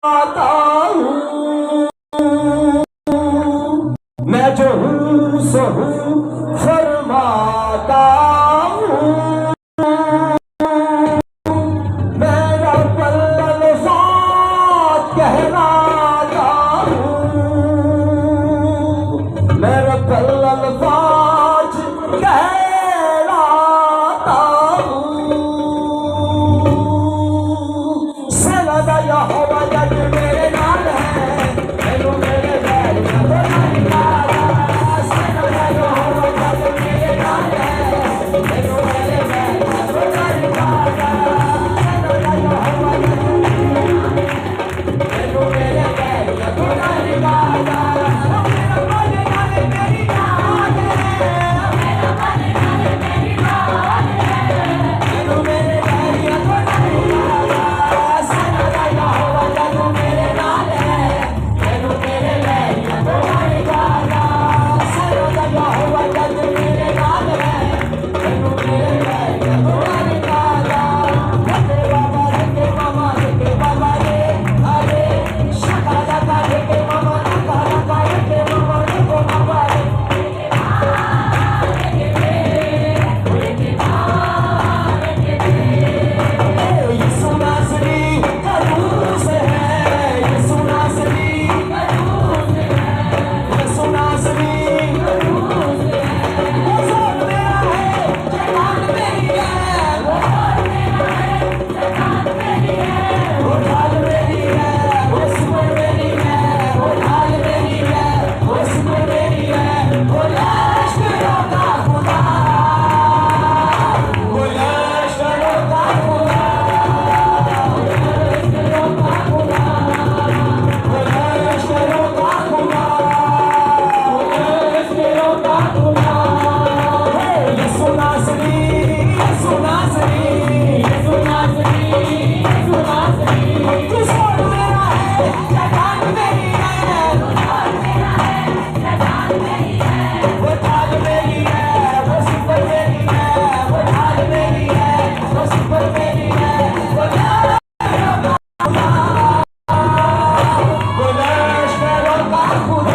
आता हूँ, मैं जो हूँ सो हूँ फरमाता हूँ। मेरा पल्लल साथ कहलाता हूँ, मेरा पल्लल साथ कहलाता हूँ। सनदा यहोवा जग मेरे नाल है, मैनू मेरे बैल ना निकाला। सनदा यहोवा जग मेरे नाल है, मैनू मेरे बैल ना निकाला। सनदा यहोवा जग मैनू मेरे बैल ना निकाला। मेरा मन नाल मेरी नाल है, मेरा मन नाल मेरी नाल है, मैनू मेरे बैल ना निकाला। सनदा यहोवा जग मेरे नाल है, मैनू मेरे बैल ना निकाला। सनदा यहोवा जग मेरे नाल है, मैनू मेरे बैल ना निकाला। के बाबा के बाबा रे, अरे शकाला का के मामा काला का के मामा को बाबा रे। यीशु नासरी करूस है, यीशु नासरी करूस है, यीशु नासरी करूस है। वो सब मेरा है, जहान मेरी है, वो सब मेरा है, जहान मेरी है, वो ढाल मेरी है, वो सुपर मेरी है, वो ढाल मेरी है, वो सुपर मेरी है। वो लश्करों का खुदा, वो लश्करों का खुदा,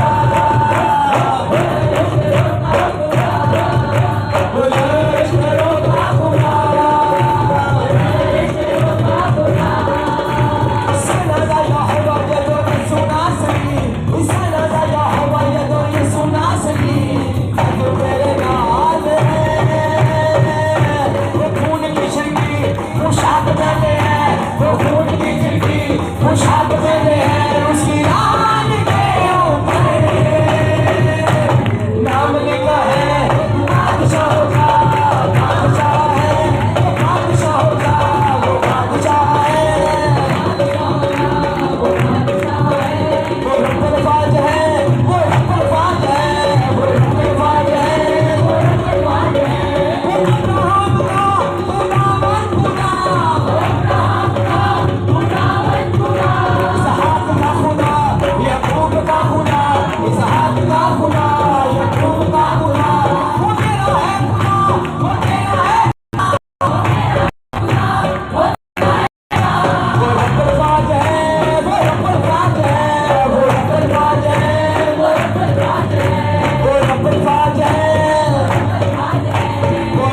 नाम लिखा है बादशाह का, बादशाह है, बादशाह का, वो बादशाह है, वो रब्बुल फाज है, वो रब्बुल फाज है, वो रब्बुल फाज है, वो रब्बुल फाज है। वो अब्राहम का खुदावन खुदा, वो अब्राहम का खुदावन खुदा, इसहाक का खुदा, याकूब का खुदा, इसहाक का खुदा, याकूब का खुदा। वो मेरा है खुदा, वो तेरा है, वो रब्बुल फाज है, वो रब्बुल फाज है, वो रब्बुल फाज है, वो रब्बुल फाज है, वो रब्बुल फाज है, वो रब्बुल फाज है, वो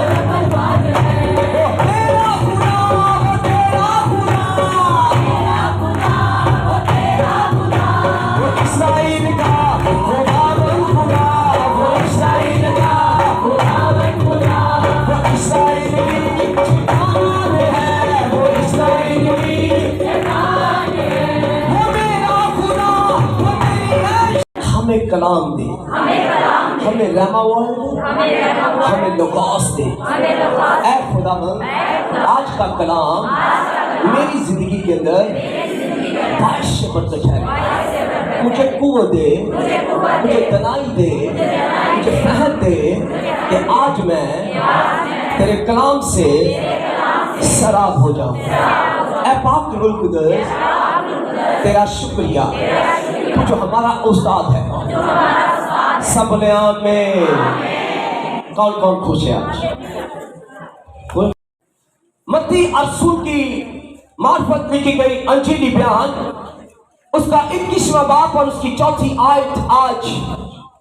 रब्बुल फाज है। वो तेरा खुदा, वो तेरा खुदा, तेरा खुदा, वो तेरा खुदा, वो इस्राएल का खुदावन खुदा, वो इस्राएल का खुदावन खुदा, वो इस्राएली ठिकान है, वो इस्राएली ठिकान है। वो मेरा खुदा, वो मेरी है। हमें कलाम दे, हमें रहमा वर्ड, हमें लोगोस दे। ऐ खुदावंद, आज का कलाम मेरी जिंदगी के अंदर बारिश से बढ़कर ठहरे। मुझे कुव्वत दे, मुझे तनाई दे, मुझे फहम दे कि आज मैं तेरे कलाम से सराब हो जाऊं। ऐ पाक रूह कुद्दूस, तेरा शुक्रिया, तू जो हमारा उस्ताद है। सब बोले आमीन। कौन कौन खुश है आज? मत्ती रसूल की मार्फत लिखी गई अंजीली बयान, उसका 21वां बाब और उसकी 4थी आयत आज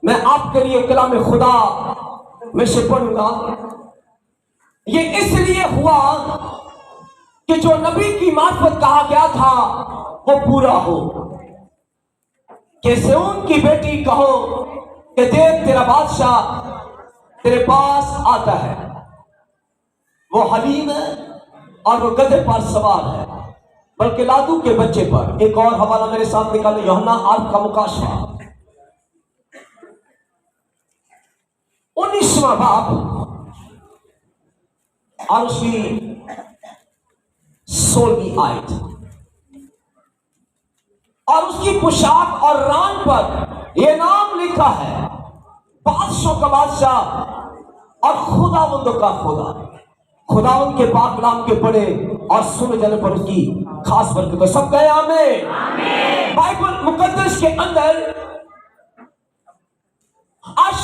मैं आपके लिए कलाम खुदा में से पढ़ूंगा। ये इसलिए हुआ कि जो नबी की मार्फत कहा गया था वो पूरा हो, कि सिय्योन की बेटी कहो कि देख तेरा बादशाह तेरे पास आता है, वो हलीम है और वो गधे पर सवार है, बल्कि लादू के बच्चे पर। एक और हवाला मेरे साथ निकाले, यूहन्ना 8 का मुकाशवा 19वां बाब और उसकी 16वीं आयत। और उसकी पोशाक और रान पर यह नाम लिखा है, बादशाह का बादशाह और खुदावंद का खुदा। खुदावंद के पाक नाम के पढ़े और सुने जाने पर उसकी खास बरकत। तो सब कहे आमीन। बाइबल मुकद्दस के अंदर आज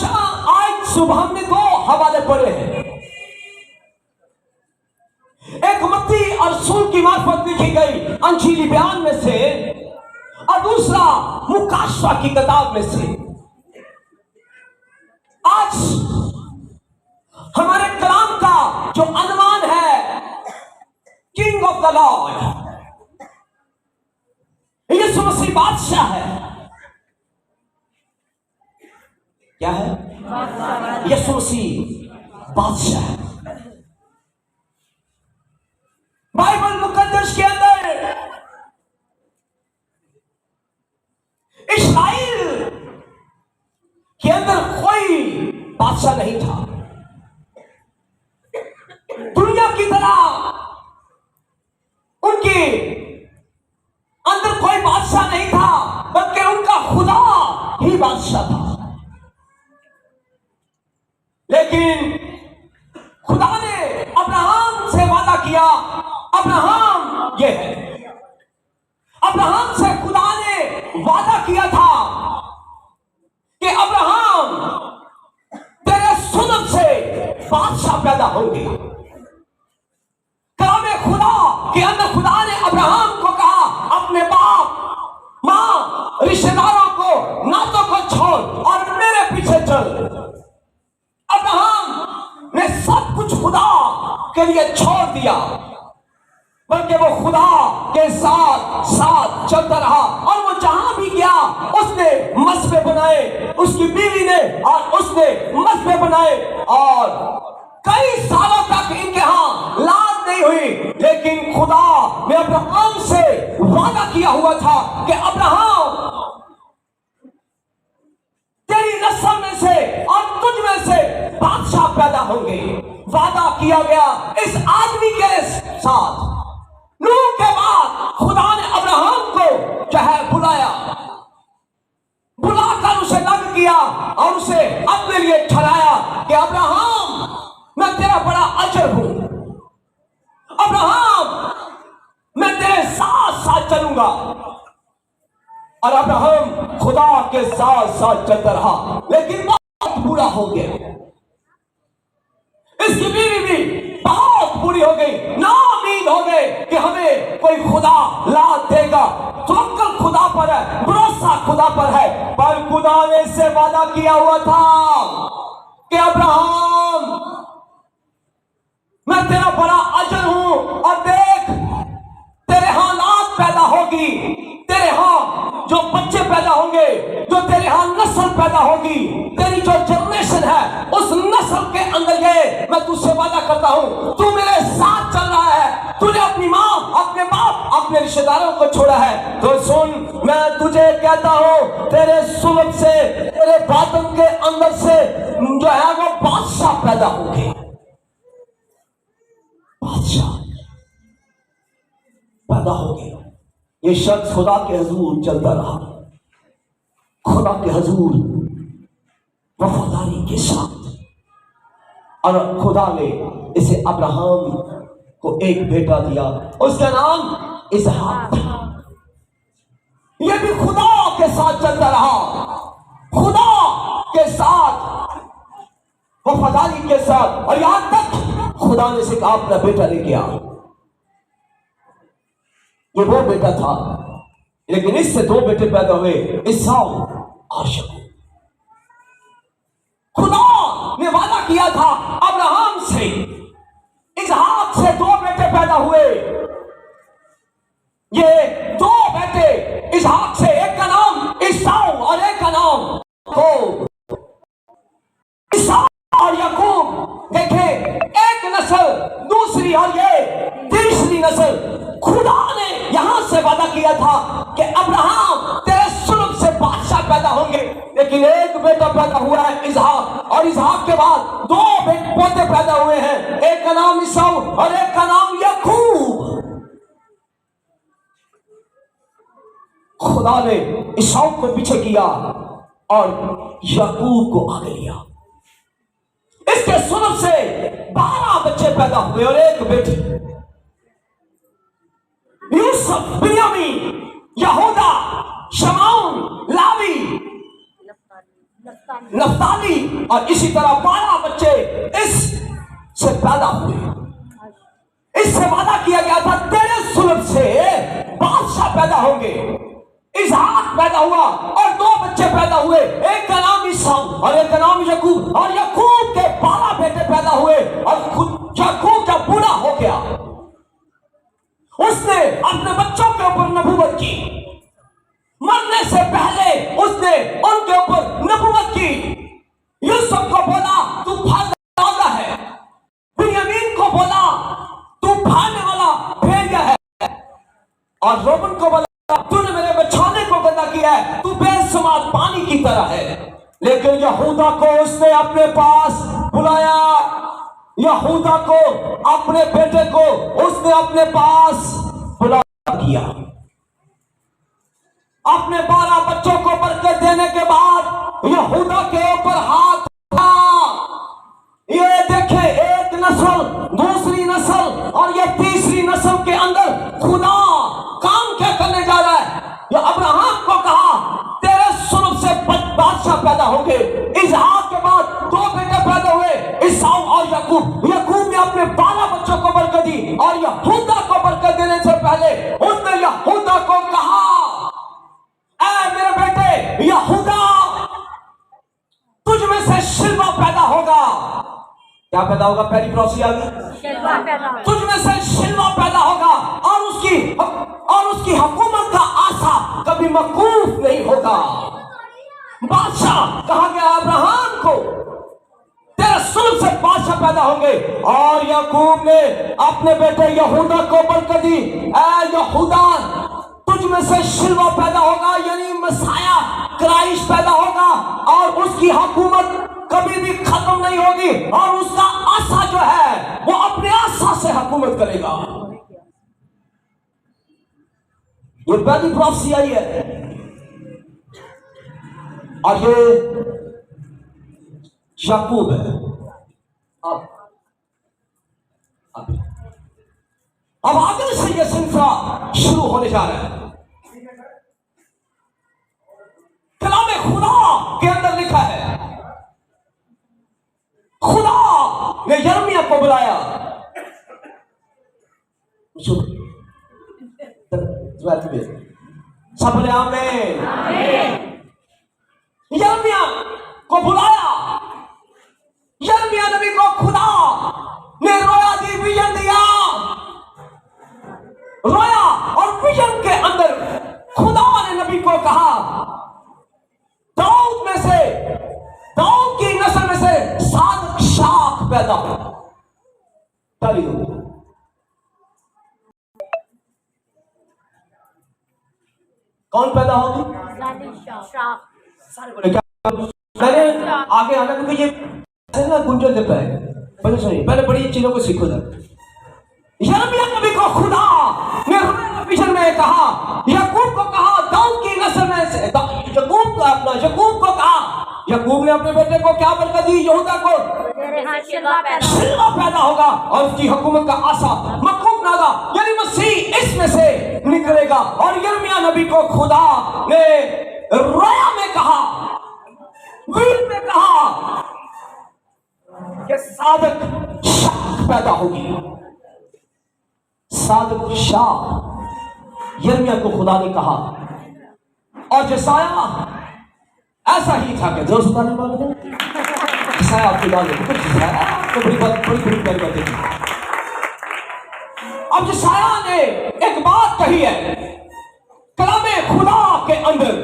सुबह में 2 हवाले पढ़े हैं, एक मत्ती और रसूल की मार्फत लिखी गई अंजीली बयान में से और दूसरा मुकाशवा की किताब में से। आज हमारे कलाम का जो अनुमान है, किंग ऑफ द लॉर्ड, यीशु मसीह बादशाह है। क्या है? यीशु मसीह बादशाह है। बाइबल मुकद्दस के अंदर इस्राएल के अंदर कोई बादशाह नहीं था। दुनिया की तरह उनके अंदर कोई बादशाह नहीं था, बल्कि उनका खुदा ही बादशाह था। लेकिन खुदा ने अब्राहम से वादा किया, अब्राहम ये है, अब्राहम से खुदा ने वादा किया था कि अब्राहम तेरे सुलभ से बादशाह पैदा होंगे। कलामे खुदा के अंदर खुदा ने अब्राहम को कहा, अपने बाप मां रिश्तेदारों को नातों को छोड़ और मेरे पीछे चल। अब्राहम ने सब कुछ खुदा के लिए छोड़ दिया, बल्कि वो खुदा के साथ साथ चलता रहा और वो जहां भी गया उसने मसबे बनाए, उसकी बीवी ने और उसने मसबे बनाए और कई सालों तक इनके यहां लाद नहीं हुई। लेकिन खुदा ने अब्राहम से वादा किया हुआ था कि अब्राहम तेरी नस्ल में से और तुझ में से बादशाह पैदा होंगे। वादा किया गया इस आदमी के साथ। नूह के बाद खुदा ने अब्राहम को जो है बुलाकर उसे लग किया और उसे अपने लिए ठहराया कि अब्राहम मैं तेरा बड़ा अजर हूं, अब्राहम मैं तेरे साथ साथ चलूंगा। और अब्राहम खुदा के साथ साथ चलता रहा, लेकिन बहुत बुरा हो गया। इसकी बीवी भी बहुत बुरी हो गई, नाउम्मीद हो गए कि हमें कोई खुदा लाद देगा। तवक्कुल खुदा पर है, भरोसा खुदा पर है। पर खुदा ने से वादा किया हुआ था कि अब्राहम मैं तेरा बड़ा अजर हूं और देख तेरे यहां लाद पैदा होगी, तेरे यहां जो बच्चे पैदा होंगे, जो तेरे यहां नस्ल पैदा होगी, तेरी जो जनरेशन है उस नस्ल के अंदर ये मैं तुझसे वादा करता हूं, तू मेरे साथ चल रहा है। तूने अपनी मां, अपने बाप, अपने रिश्तेदारों को छोड़ा है, तो सुन मैं तुझे कहता हूं तेरे सुलभ से, तेरे बातन के अंदर से जो है वो बादशाह पैदा होंगे। बादशाह पैदा हो गया। ये शख्स खुदा के हजूर चलता रहा, खुदा के हजूर वफादारी के साथ, और खुदा ने इसे अब्राहम को एक बेटा दिया, उसका नाम इसहाक था। ये भी खुदा के साथ चलता रहा, खुदा के साथ वफादारी के साथ, और यहां तक खुदा ने इसे कहा अपना बेटा लेके आ। ये वो बेटा था, लेकिन इससे दो बेटे पैदा हुए, ईसाऊ और याकूब। खुदा ने वादा किया था अब्राहम से, इसहाक से दो बेटे पैदा हुए। ये दो बेटे इसहाक से, एक का नाम ईसाऊ और एक का नाम याकूब। ईसाऊ और याकूब, देखे, एक नस्ल, दूसरी और ये तीसरी नस्ल। खुदा ने यहां से वादा किया था कि अब्राहम तेरे सुलभ से बादशाह पैदा होंगे, लेकिन एक बेटा पैदा हुआ है इसहाक, और इसहाक के बाद दो पोते पैदा हुए हैं, एक का नाम ईसाऊ और एक का नाम याकूब। खुदा ने ईसाऊ को पीछे किया और याकूब को आगे लिया। इसके सुलभ से 12 बच्चे पैदा हुए और एक बेटी। यूसुफ, बिन्यामीन, यहूदा, शमौन, लावी, नफ्ताली, और इसी तरह 12 बच्चे इस से पैदा हुए। इससे वादा किया गया था तेरे सुलभ से बादशाह पैदा होंगे। इसहाक पैदा हुआ और दो बच्चे पैदा हुए, एक का नाम ईसाऊ और एक का नाम याकूब, और याकूब के 12 बेटे पैदा हुए। और याकूब जब बूढ़ा हो गया, उसने अपने बच्चों के ऊपर नबूवत की, मरने से पहले उसने उनके ऊपर नबूवत की। यूसुफ को बोला तू भागने वाला है, बिन्यामीन को बोला तू भागने वाला भेड़िया है, और रोमन को बोला तूने मेरे बछौने को गंदा किया है, तू बेसुमार पानी की तरह है। लेकिन यहूदा को उसने अपने पास बुलाया, यहूदा को, अपने बेटे को उसने अपने पास बुला किया। अपने 12 बच्चों को बरकत देने के बाद यहूदा के ऊपर हाथ उठा। ये देखे, एक नस्ल, दूसरी नस्ल और ये तीसरी नस्ल के अंदर खुदा काम क्या करने जा रहा है। ये अब्राहम को कहा तेरे सुलभ से बादशाह पैदा होंगे। इसहाक के बाद दो बेटे पैदा हुए, ईसाऊ और याकूब। याकूब ने अपने 12 बच्चों को बरकत दी, और यहूदा को बरकत देने से पहले उसने यहूदा को कहा, ऐ मेरे बेटे यहूदा, तुझ में से शिल्वा पैदा होगा। क्या पैदा होगा? पहली प्रोसी आ गई। तुझ में से शिल्वा पैदा होगा, और उसकी हुकूमत का आसा कभी मौकूफ नहीं होगा। बादशाह कहा गया अब्राहम को तेरे सुलभ से बादशाह पैदा होंगे। और याकूब ने अपने बेटे यहूदा को बरकत दी, ऐ यहूदा, तुझ में से शिल्वा पैदा होगा, यानी मसाया क्राइस्ट पैदा होगा, और उसकी हुकूमत कभी भी खत्म नहीं होगी, और उसका आसा जो है वो अपने आसा से हुकूमत करेगा। ये पहली प्रोफेसी आई है। और ये याकूब है। अब आगे से यह सिलसिला शुरू होने जा रहा है। कलाम खुदा के अंदर लिखा है, खुदा ने यिर्मयाह को बुलाया। सब बोले आमीन। यिर्मयाह को बुलाया। यिर्मयाह नबी को खुदा ने रोया दी, विजन दिया, रोया, और विजन के अंदर खुदा ने नबी को कहा दाऊद में से, दाऊद की नस्ल में से सादक शाख पैदा हो। ताली दो। कौन पैदा होगी? सारे बोले क्या? मैंने आगे आना, क्योंकि ये ना गुंजन देता है। पहले सुनिए, पहले बड़ी चीजों को सीखो। यिर्मयाह नबी को खुदा ने विजन में कहा, याकूब को कहा दाऊद की नस्ल में से, याकूब को कहा, याकूब ने अपने बेटे को क्या बरकत दी? यहूदा को शिल्वा पैदा होगा, और उसकी हुकूमत का आसा मकूम नागा, यानी मसीह इसमें से निकलेगा। और यिर्मयाह नबी को खुदा ने रोया में कहा, वीर में कहा कि सादक शाख पैदा होगी। सादक शाख, यिर्मयाह को खुदा ने कहा। और यशायाह ऐसा ही था कि जोर सुनाने वाले थे। यशायाह खुदा ने कुछ तो बड़ी बातें की। अब यशायाह ने एक बात कही है कलामे खुदा के अंदर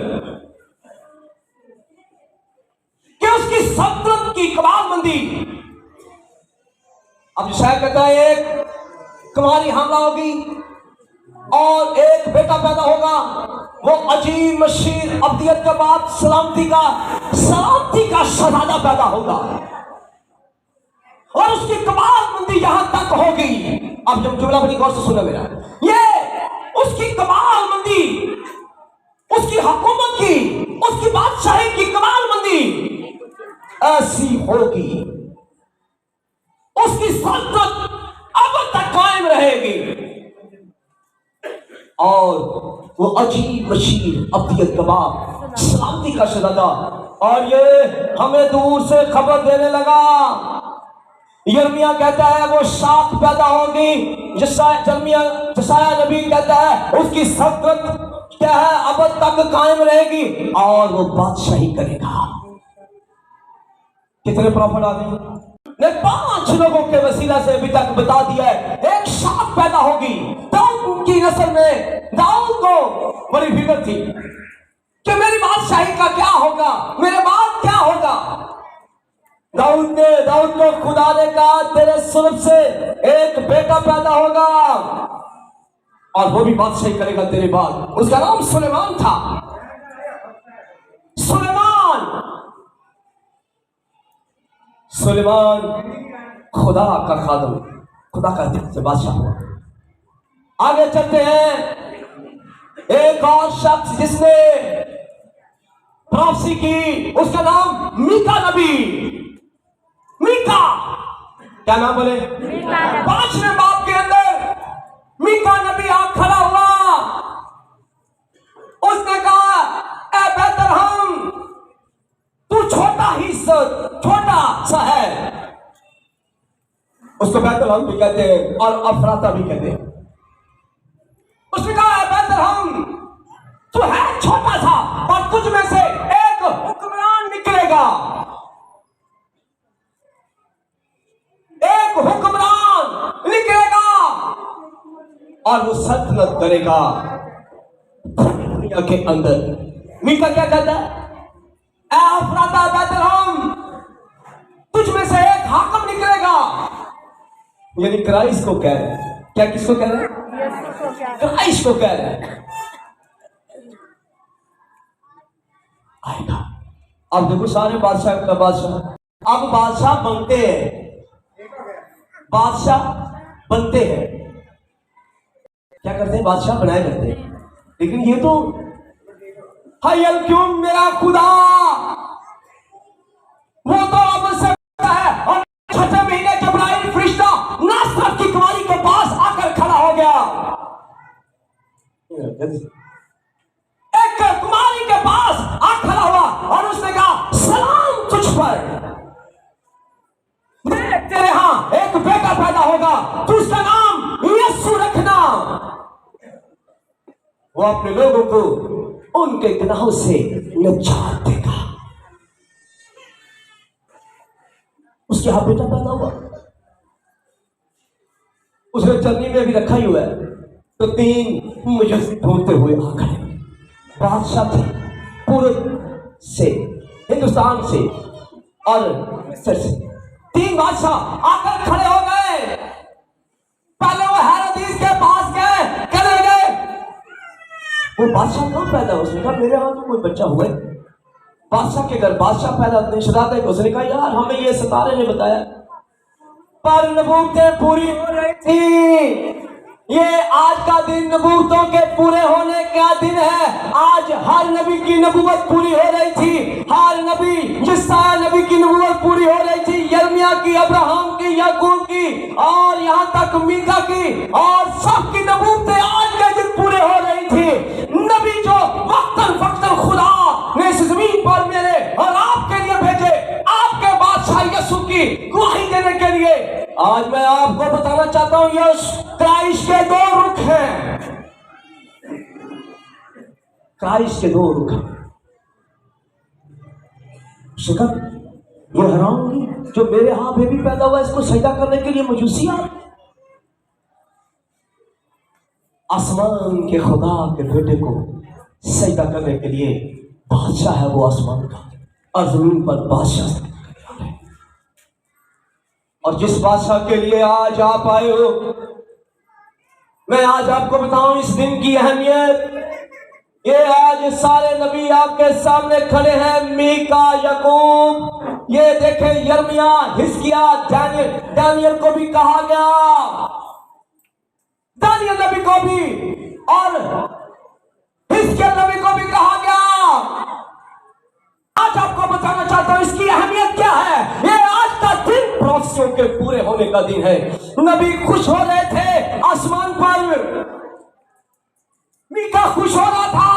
कि उसकी सल्तनत की कमालबंदी। अब यशायाह कहता है एक कुमारी हमला होगी और एक बेटा पैदा होगा, वो अजीब मशीर अब्दियत के बाद सलामती का शहजादा पैदा होगा और उसकी कमालबंदी यहां तक होगी। अब जब जुमला बड़ी गौर से सुनो मेरा, ये उसकी कमालबंदी, उसकी हुकूमत की, उसकी बादशाही की कमालबंदी ऐसी होगी, उसकी सल्तनत अब तक कायम रहेगी और वो अजीब मशीर अब्दियत के बाद सलामती का शहजादा। और ये हमें दूर से खबर देने लगा। यिर्मयाह कहता है वो शाख पैदा होगी, यशायाह नबी कहता है उसकी सल्तनत क्या है अब तक कायम रहेगी और वो बादशाही करेगा। कितने प्रॉफिट आ गए ने 5 लोगों के वसीला से अभी तक बता दिया है। एक शाख पैदा होगी, दाऊद की नस्ल में। दाऊद को बड़ी फिक्र थी कि मेरी बादशाही का क्या होगा, मेरे बाद क्या होगा। दाऊद को खुदा ने कहा तेरे सुल्ब से एक बेटा पैदा होगा और वो भी बादशाही करेगा तेरे बाद। उसका नाम सुलेमान था। सुलेमान खुदा का खादम, खुदा का दिल से बादशाह हुआ। आगे चलते हैं। एक और शख्स जिसने प्रॉफेसी की, उसका नाम मीका नबी। मीका, क्या नाम बोले? 5वें बाब के अंदर मीका नबी आ खड़ा हुआ। उसने कहा ए बेतलहम, तू छोटा सा है। उसको बेतलहम भी कहते हैं और अफराता भी कहते हैं। उसने कहा ए बेतलहम, तू है छोटा सा और तुझ में से एक हुक्मरान निकलेगा, एक हुक्मरान निकलेगा और वो सल्तनत करेगा दुनिया के अंदर। मीका क्या कहता है? ए अफराता बेतलहम, तुझ में से एक हाकिम निकलेगा। यानी क्राइस्ट को कह रहे हैं। क्या किसको कह रहे हैं? क्राइस्ट को कह रहे हैं। आएगा। अब देखो सारे बादशाह का बादशाह, अब बादशाह बनते हैं, बादशाह बनते हैं। क्या करते हैं? बादशाह बनाए करते हैं। लेकिन ये तो हायल क्यों मेरा खुदा, वो तो अब से है। और 6 महीने जबराइल फरिश्ता नासरत की कुमारी के पास आकर खड़ा हो गया। एक कुमारी के पास आ खड़ा हुआ और उसने कहा सलाम तुझ पर, तेरे यहां एक बेटा पैदा होगा, तू उसका नाम यीशु रखना। वो अपने लोगों को उनके गुनाहों से निजात देगा। उसके यहां बेटा पैदा हुआ, उसने चलनी में भी रखा ही हुआ है। तो 3 मुझे ढूंढते हुए आ खड़े बादशाह थे, पूरब से, हिंदुस्तान से और मिस्र से। 3 बादशाह आकर खड़े हो गए। पहले वो हेरोदेस के पास गए, चले गए। वो बादशाह कहाँ पैदा हुआ? उसने कहा मेरे यहां तो कोई बच्चा हुआ है। बादशाह के घर बादशाह पैदा होते शराते को। उसने कहा यार हमें ये सितारे ने बताया, पर नबूवतें पूरी हो रही थी। ये आज का दिन नबूवतों के पूरे होने का दिन है। आज हर नबी की नबूवत पूरी हो रही थी। हर नबी, यशायाह नबी की नबूवत पूरी हो रही थी, यिर्मयाह की, अब्राहम की, याकूब की और यहाँ तक मीका की, और सबकी नबूवतें आज के दिन पूरे हो रही थी। नबी जो वक्तन फक्तन खुदा ने इस जमीन पर मेरे और आपके लिए भेजे, आपके बादशाह यीशु की गवाही देने के लिए। आज मैं आपको बताना चाहता हूं, यीशु क्राइस्ट के 2 रुख हैं। क्राइस्ट के दो रुख शिकत ये हराऊंगी जो मेरे यहाँ बेबी पैदा हुआ इसको सजदा करने के लिए मजूसी आ आसमान के खुदा के बेटे को सजदा करने के लिए बादशाह है वो आसमान का और जमीन पर बादशाह और जिस बादशाह के लिए आज आप आए हो मैं आज आपको बताऊं इस दिन की अहमियत ये आज सारे नबी आपके सामने खड़े हैं मीका याकूब ये देखें यर्मिया हिजकिया दानियल को भी कहा गया दानियल नबी को भी और हिजकिया नबी को भी कहा गया आज आपको बताना चाहता हूं इसकी अहमियत क्या है ये आज का दिन प्रोफेसियों के पूरे होने का दिन है नबी खुश हो रहे थे आसमान पर मीका खुश हो रहा था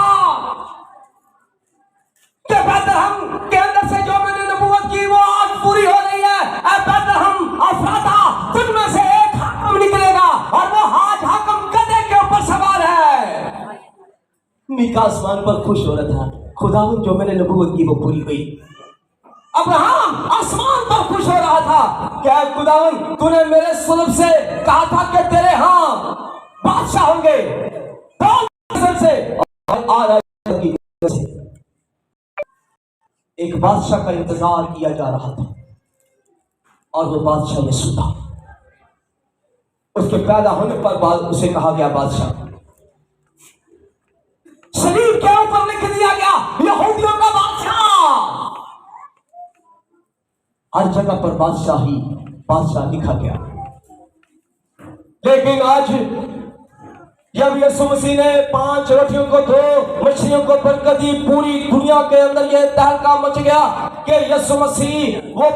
कि बेतलहम के अंदर से जो मैंने नबूवत की वो आज पूरी हो रही है बेतलहम अफराता तुझ में से एक हाकिम निकलेगा और वो आज हाकिम गधे के ऊपर सवार है मीका आसमान पर खुश हो रहा था खुदावंद जो मैंने नबूवत की वो पूरी हुई अब्राहम आसमान पर खुश हो रहा था क्या खुदावंद तूने मेरे सुलभ से कहा था कि तेरे हां बादशाह होंगे से एक बादशाह का इंतजार किया जा रहा था और वो बादशाह यीशु था उसके पैदा होने पर उसे कहा गया बादशाह शरीर के ऊपर लिख दिया गया यहूदियों का बादशाह हर जगह पर बादशाह लिखा गया लेकिन आज जब यीशु मसीह ने 5 रोटियों को 2 मछलियों को बरकत दी पूरी दुनिया के अंदर यह तहलका मच गया कि यीशु मसीह वो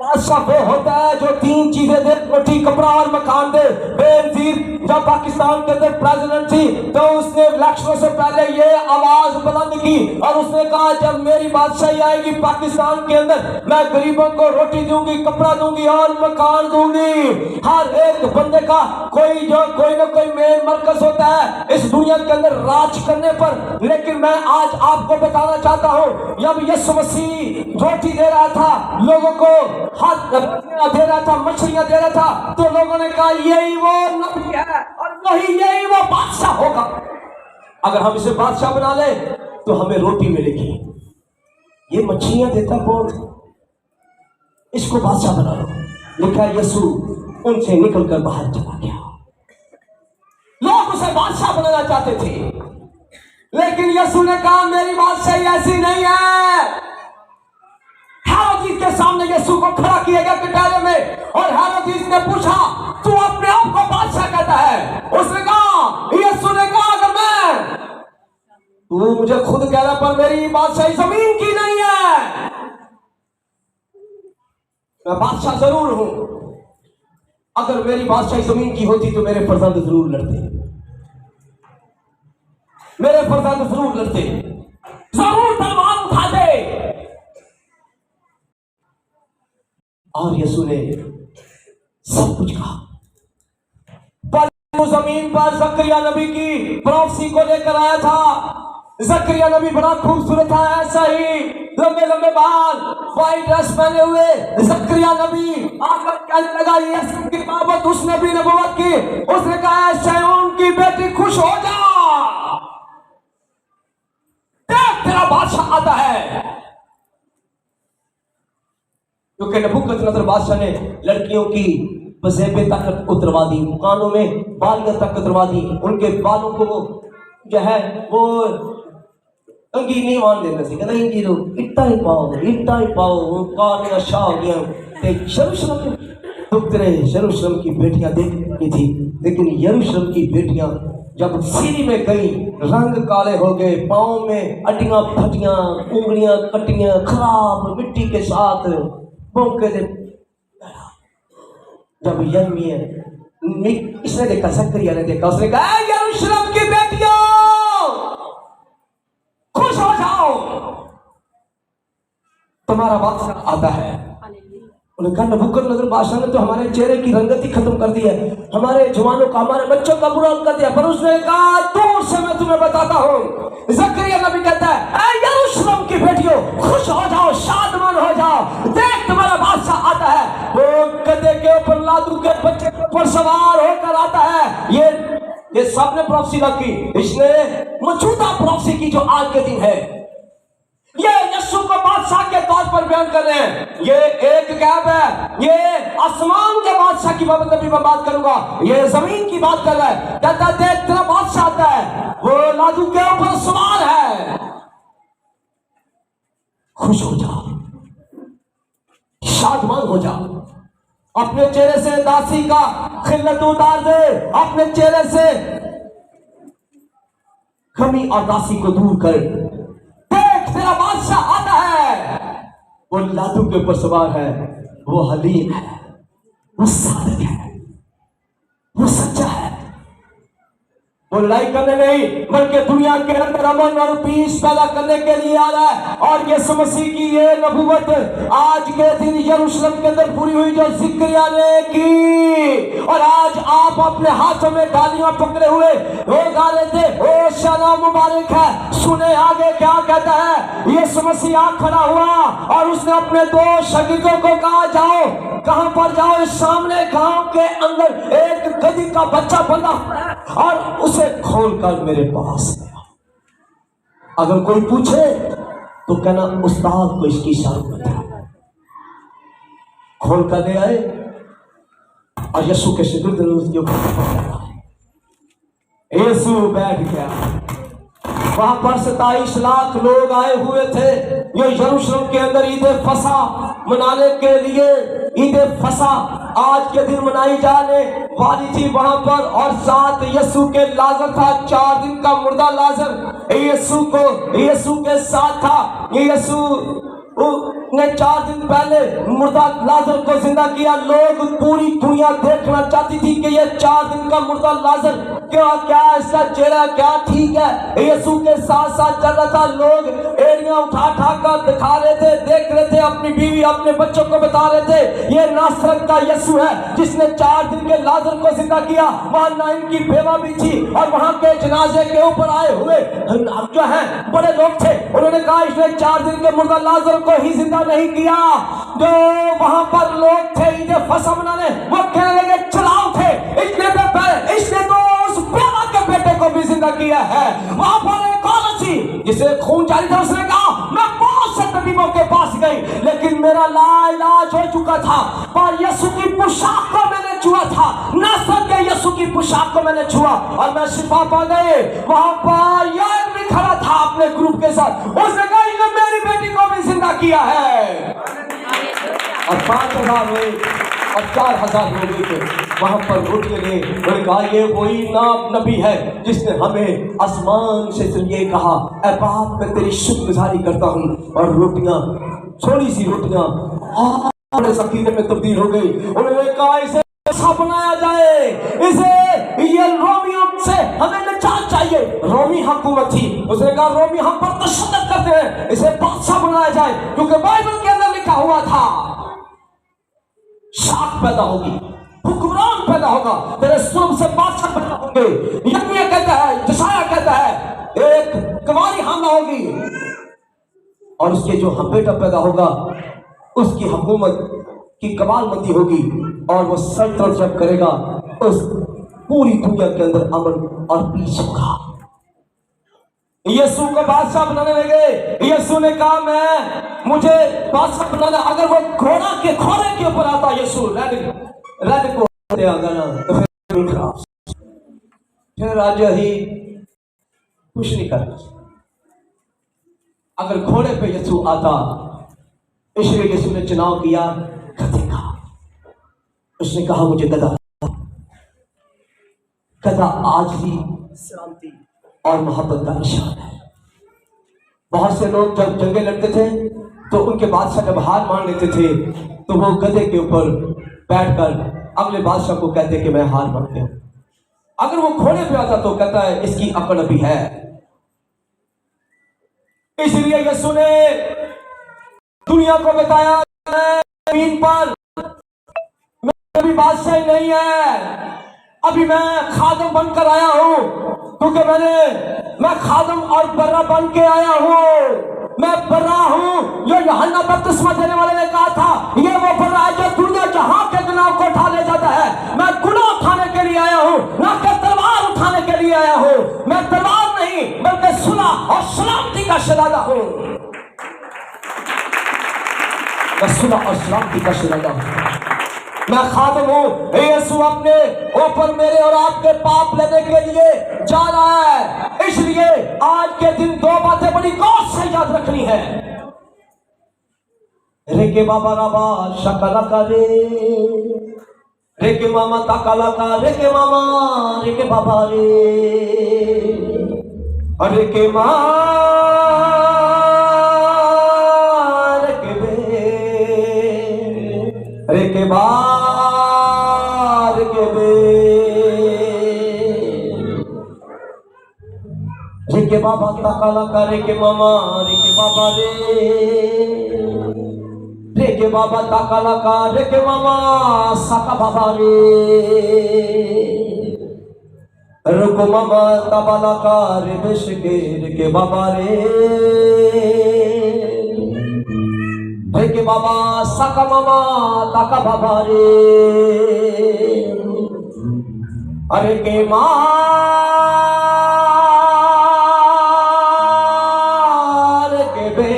बादशाह वो होता है जो 3 चीजें दे रोटी कपड़ा और मकान दे बेनजीर जब पाकिस्तान के अंदर प्रेसिडेंट थी तो उसने इलेक्शनों से पहले ये आवाज बुलंद की और उसने कहा जब मेरी बादशाही आएगी पाकिस्तान के अंदर मैं गरीबों को रोटी दूंगी कपड़ा दूंगी और मकान दूंगी हर एक बंदे का कोई ना कोई मेन मरकज होता है इस दुनिया के अंदर राज करने पर लेकिन मैं आज आपको बताना चाहता हूं जब यीशु मसीह रोटी दे रहा था लोगों को हाथ दे रहा था मछलियां दे रहा था तो लोगों ने कहा यही वो नबी है और यही वो बादशाह होगा अगर हम इसे बादशाह बना ले तो हमें रोटी मिलेगी ये मछलियां देता कौन इसको बादशाह बना लो लिखा यीशु उनसे निकलकर बाहर चला गया लोग उसे बादशाह बनाना चाहते थे लेकिन यीशु ने कहा मेरी बादशाही ऐसी नहीं है हेरोदिस के सामने यीशु को खड़ा किया गया कटोरे में और हेरोदिस ने पूछा तू अपने आप को बादशाह कहता है उसने कहा यीशु ने कहा अगर मैं तू मुझे खुद कह रहा पर मेरी बादशाही जमीन की नहीं है मैं बादशाह जरूर हूं अगर मेरी बादशाही जमीन की होती तो मेरे फर्जंद जरूर लड़ते जरूर तलवार उठाते और यीशु ने सब कुछ कहा पर जमीन पर जकरिया नबी की प्रोफेसी को लेकर आया था जकरिया नबी बड़ा खूबसूरत था ऐसा ही लंबे लंबे बाल व्हाइट ड्रेस पहने हुए जकरिया नबी आकर कहने लगा यीशु की बाबत उस नबी ने नबूवत की उसने कहा शैऊन की बेटी खुश हो जा देख तेरा बादशाह आता है क्योंकि नबूकदनेस्सर बादशाह ने लड़कियों की वज़ेबे तक उतरवा दी कानों में बालियां तक उतरवा दी उनके बालों को जो है वो अंगी नहीं मान देते थे कहते इंगी लो इट्टा ही पाओ कानियां शाह हो गया ते यरूशलेम दुखते रहे यरूशलेम की बेटियां देखती थी लेकिन यरूशलेम की बेटियां जब सीरी में गई रंग काले हो गए पाँव में अड्डियां फटियां उंगलियां कटियां खराब मिट्टी के साथ भौंके दे जब यर्मिया इसने देखा जकरिया ने देखा उसने कहा यरूशलेम की बेटियों खुश हो जाओ तुम्हारा बादशाह आता है उन्होंने कहा नबूकदनेस्सर बादशाह ने तो हमारे चेहरे की रंगत ही खत्म कर दी है, हमारे जवानों का, हमारे बच्चों का बुरा हाल कर दिया। पर उसने कहा दूर से मैं तुम्हें बताता हूँ। ज़करिया नबी कहता है ऐ यरूशलेम की बेटियों, खुश हो जाओ, शादमान हो जाओ, देख तुम्हारा बादशाह आता है, वो गधे के ऊपर, लादू के बच्चे के ऊपर सवार होकर आता है। ये सबने प्रोफेसी रखी, इसने मौजूदा प्रोफेसी की जो आज के दिन है, ये यीशु को बादशाह के तौर पर बयान कर रहे हैं। ये एक गैप है, ये आसमान के बादशाह की बाबत अभी मैं बात करूंगा, ये जमीन की बात कर रहा है। कहता देख तेरा बादशाह आता है, वो लादू के ऊपर सवार है, खुश हो जा, शादमान हो जा, अपने चेहरे से दासी का खिल्लत उतार दे, अपने चेहरे से कमी और दासी को दूर कर। तेरा बादशाह आता है, वो लादू के ऊपर सवार है, वो हलीम है, वो सादिक है, वो सच्चा है, वो लड़ाई करने नहीं बल्कि दुनिया के अंदर अमन और पीस पैदा करने के लिए आ रहा है। और यीशु मसीह की ये नबूवत आज के दिन यरूशलेम के अंदर पूरी हुई जो ज़करिया ने की। और आज आप अपने हाथों में डालियां पकड़े हुए वो गा रहे थे, ओ शाना मुबारक है। सुने आगे क्या कहता है। यीशु मसीह आ खड़ा हुआ और उसने अपने दो शागिर्दों को कहा जाओ, कहां पर जाओ, इस सामने गांव के अंदर एक गधी का बच्चा बंधा है और उसे खोल कर मेरे पास ले आओ। अगर कोई पूछे तो कहना उस्ताद को इसकी जरूरत है। खोल कर ले आए और यीशु के शागिर्द उसके ऊपर, यीशु बैठ गया। वहां पर 27 लाख लोग आए हुए थे जो यरूशलेम के अंदर ईद फसा मनाने के लिए। ईद फसा आज के दिन मनाई जाने वाली थी वहां पर। और साथ यीशु के लाजर था, 4 दिन का मुर्दा लाजर यीशु के साथ था। यीशु ने 4 दिन पहले मुर्दा लाजर को जिंदा किया। लोग पूरी दुनिया देखना चाहती थी कि ये 4 दिन का मुर्दा लाजर क्या इसका चेहरा क्या ठीक है। यीशु के साथ साथ चल रहा था। लोग एड़ियां उठा कर दिखा रहे थे, देख रहे थे, अपनी बीवी अपने बच्चों को बता रहे थे ये नासरत का यीशु है जिसने 4 दिन के लाजर को जिंदा किया। वहां नाइन की बेवा भी थी और वहां के जनाजे के ऊपर आए हुए जो है बड़े लोग थे। उन्होंने कहा इसने 4 दिन के मुर्दा लाजर को ही जिंदा नहीं किया। जो वहां पर लोग थे ईद फसह मनाने, वो कहने लगे चलाओ थे, इसने तो उस बेवा के बेटे को भी जिंदा किया है। वहां पर एक औरत थी जिसे खून जारी था। उसने कहा मैं बहुत से तबीबों के पास गई लेकिन मेरा लाइलाज हो चुका था, पर यीशु की पोशाक को मैंने छुआ था, नासरत के यीशु की पोशाक को मैंने छुआ और मैं शिफा पा गई। वहां पर यार भी खड़ा था अपने ग्रुप के साथ। उसने कहा इसने मेरी बेटी को भी जिंदा किया है। और 5,000 हुए और 4,000 लोग थे वहां पर रोटियां ले। उन्होंने कहा ये वही नबी है जिसने हमें आसमान से ये कहा, ऐ बाप मैं तेरी शुक्रगुजारी करता हूँ। और रोटियां, थोड़ी सी रोटियां बड़े सकीने में तब्दील हो गई। उन्होंने कहा इसे अच्छा बनाया जाए, इसे ये रोमियों से हमें निजात चाहिए। रोमी हुकूमत थी। उसने कहा रोमी हम पर तशद्दुद करते हैं, इसे बादशाह बनाया जाए। क्योंकि बाइबल के अंदर लिखा हुआ था शाख पैदा होगी, हुक्मरान पैदा होगा, तेरे सुल्ब से बादशाह पैदा होंगे। यर्मिया कहता है, यशायाह कहता है एक कुंवारी हामला होगी और उसके जो बेटा पैदा होगा उसकी हुकूमत की कमालबंदी होगी और वो सल्तनत जब करेगा उस पूरी दुनिया के अंदर अमन और पीस होगा। यीशु को बादशाह बनाने लगे। यीशु ने कहा मुझे बादशाह बनाना। अगर वो घोड़ा के घोड़े के ऊपर आता यीशु रद को तो फिर राजा ही कुछ नहीं कर। अगर घोड़े पे यीशु आता, इसलिए यीशु ने चुनाव किया गधे का। उसने कहा मुझे गधा आज ही शांति और मोहब्बत का निशान है। बहुत से लोग जब जंगे लड़ते थे तो उनके बादशाह जब हार मान लेते थे तो वो गधे के ऊपर बैठकर अगले बादशाह को कहते कि मैं हार मान गया। अगर वो घोड़े पे आता तो कहता है इसकी अकड़ अभी है। इसलिए यीशु ने दुनिया को बताया जमीन पर अभी बादशाही नहीं है, अभी मैं खादम बनकर आया हूँ, क्योंकि मैं खादम और बर्रा बन के आया हूँ। मैं बर्रा हूँ जो यूहन्ना बपतिस्मा देने वाले ने कहा था, ये वो बर्रा है जो दुनिया जहां के गुनाह को उठा ले जाता है। मैं गुनाह उठाने के लिए आया हूँ, ना कि तलवार उठाने के लिए आया हूँ। मैं तलवार नहीं बल्कि सुलह और सलामती का शहजादा हूँ। मैं सुलह और सलामती का शहजादा हूँ। मैं खादम हूँ। यीशु अपने ऊपर मेरे और आपके पाप लेने के लिए जा रहा है। इसलिए आज के दिन दो बातें बड़ी गौर से याद रखनी है। रे के बाबा राबा शकला का रे के मामा ताकाला का रे के मामा रे के बाबा रे के माँ रे के बार के बे रे के बाबा ताकाला का रे के मामा रे के बाबा रे के बाबा ताकाला का रे के मामा साका बाबा रुको मामा ताबाला का रे बेश के बाबा रे के बाबा साका मामा ताका बाबा अरे के मार के बे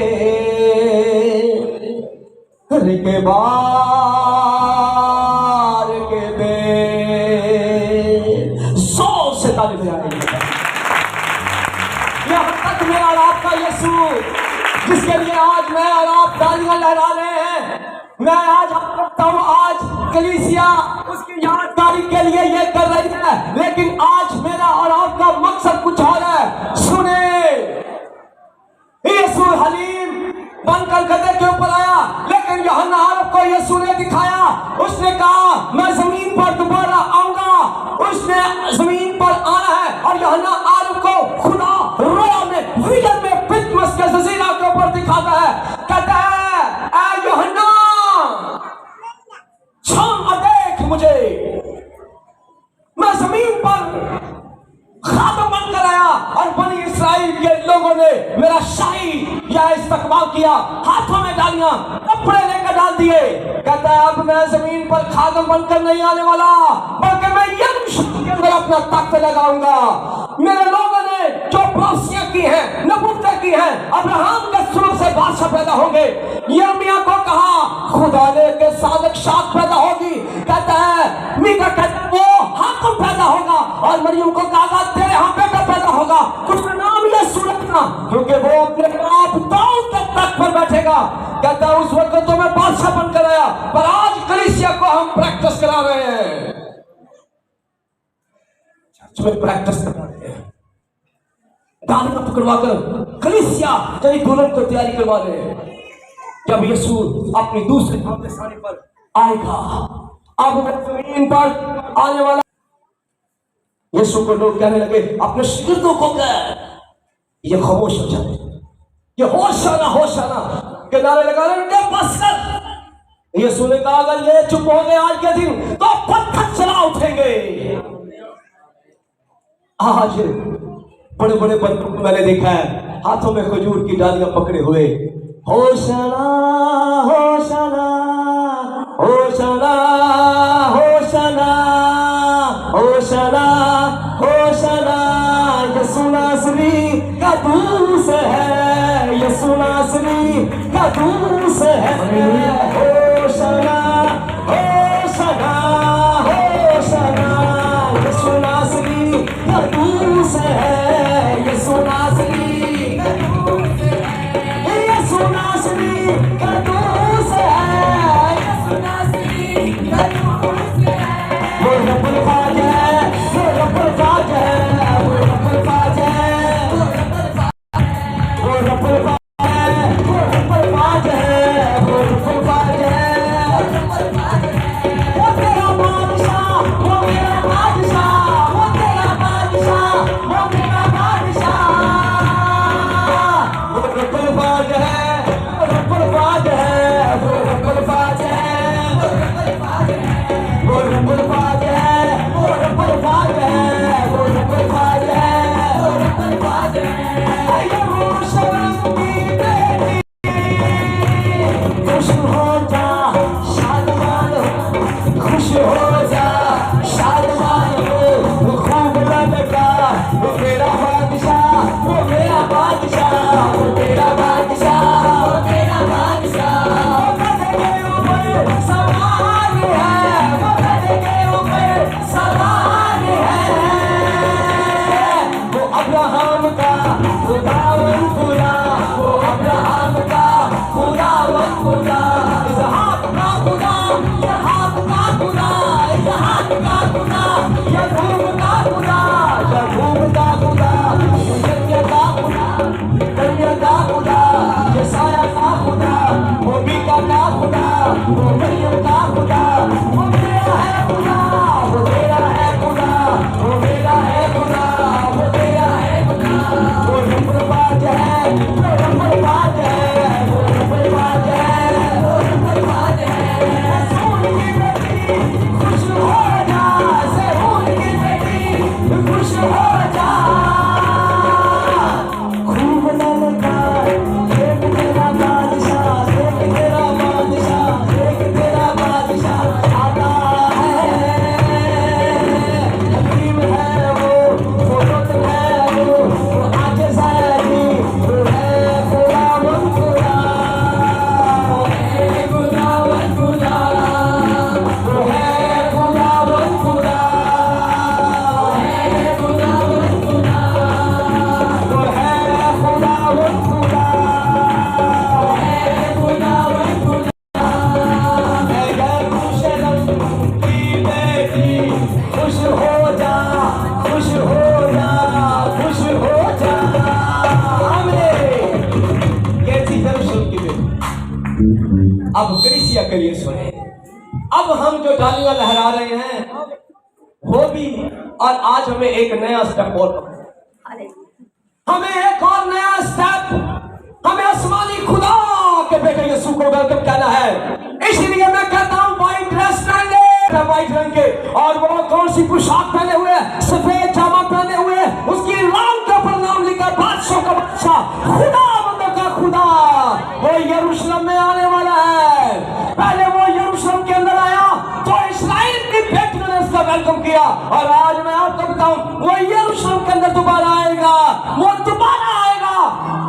रे के बार के बे जोर से ताली बजाएंगे। यहाँ तक मेरा और आपका यीशु जिसके लिए आज मैं और आप तालियां लहरा रहे हैं, मैं आज करता हूं, आज कलीसिया उसकी यादगारी के लिए ये कर रही है, लेकिन आज मेरा और आपका मकसद कुछ और है। सुने, यीशु हलीम बनकर गधे के ऊपर आया, लेकिन यूहन्ना आरब को यीशु ने दिखाया। उसने कहा मैं जमीन पर दोबारा आऊंगा। उसने जमीन पर आना है और यूहन्ना आरब को खुदा रोया में विजन में पितमस के जजीरा के ऊपर दिखाता है। कहता है ऐ यूहन्ना छाम देख मुझे, मैं जमीन पर खादम बनकर आया और बनी इस्राइल के लोगों ने मेरा शाही या इस्तकबाल किया, हाथों में डालियां, कपड़े लेकर डाल दिए। कहता है अब मैं जमीन पर खादम बनकर नहीं आने वाला, बल्कि मैं यरूशलेम के अंदर अपना तख्त लगाऊंगा। मेरे लोगों ने जो प्रोफेसियां की हैं, नबूवतें की हैं, अब्राहम के शुरू से बादशाह पैदा होंगे। यिर्मयाह को कहा खुदा ने के सादक शाख पैदा होगी। कहता है मीका कहता है वो हाकिम पैदा होगा, और मरियम को कहा तेरे यहाँ बेटा पैदा होगा, उसका नाम यीशु रखना, क्योंकि वो अपने बाप दाऊद के तख्त पर बैठेगा। कहता है उस वक्त तो मैं बादशाह बनकर आया, पर आज कलीसिया को हम प्रैक्टिस करा रहे हैं, चर्च में प्रैक्टिस करा रहे हैं, दालियां पकड़वा कर कलीसिया तेरी दुल्हन को तैयारी करवा रहे हैं। जब यीशु अपनी दूसरी आने पर आएगा, अब जमीन पर आने वाला यीशु को लोग कहने लगे अपने शिगिर्दों को कह ये खामोश हो जाए, ये होशाना होशाना के नारे लगा रहे हैं, बस कर। यीशु ने कहा अगर ये चुप हो गए आज के दिन तो पत्थर चला उठेंगे। आज बड़े बड़े बंदों को मैंने देखा है हाथों में खजूर की डालियां पकड़े हुए, होशाना होशाना होशाना होशाना होशाना होशाना यीशु नासरी का दूस है, यीशु नासरी का दूस है। होशाना होशाना होशाना यीशु नासरी का दूस है, यीशु नासरी यीशु नासरी का दूस है, यीशु नासरी का दूस है। वो रब्बुल फाज है, वो रब्बुल फाज है, वो रब्बुल फाज है, वो रब्बुल फाज है, वो रब्बुल फाज है, वो रब्बुल फाज है, ये सुने, अब हम जो डालियां लहरा रहे हैं वो भी, और आज हमें एक नया स्टेप और, हमें एक और नया स्टेप, हमें आसमानी खुदा के बेटे यीशु को वेलकम कहना है। इसलिए मैं कहता हूं व्हाइट ड्रेस पहने, व्हाइट रंग के, और वो कौन सी पोशाक पहने हुए, सफेद जामा पहने हुए, उसकी राम के ऊपर नाम लिखा बादशाह का बादशाह, खुदा बंदों का खुदा, वो यरूशलेम में आने वाला है। पहले वो यरूशलेम के अंदर आया तो इस्राएल की बेटियों ने उसका वेलकम किया, और आज मैं आपको बताऊं वो यरूशलेम के अंदर दोबारा आएगा, वो दोबारा आएगा,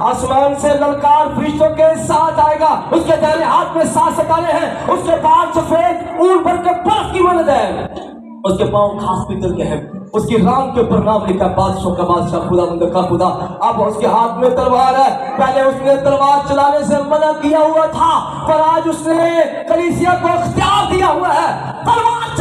आसमान से ललकार फरिश्तों के साथ आएगा, उसके दाहिने हाथ में 7 सितारे हैं, उसके बाल सफेद ऊन भर के बर्फ की मदद है, उसके पांव खास पीतल के हैं, उसकी राम के ऊपर नाम लिखा बादशाह का बादशाह, खुदा बंद का खुदा। अब उसके हाथ में तलवार है, पहले उसने तलवार चलाने से मना किया हुआ था, पर आज उसने कलीसिया को इख्तियार दिया हुआ है तलवार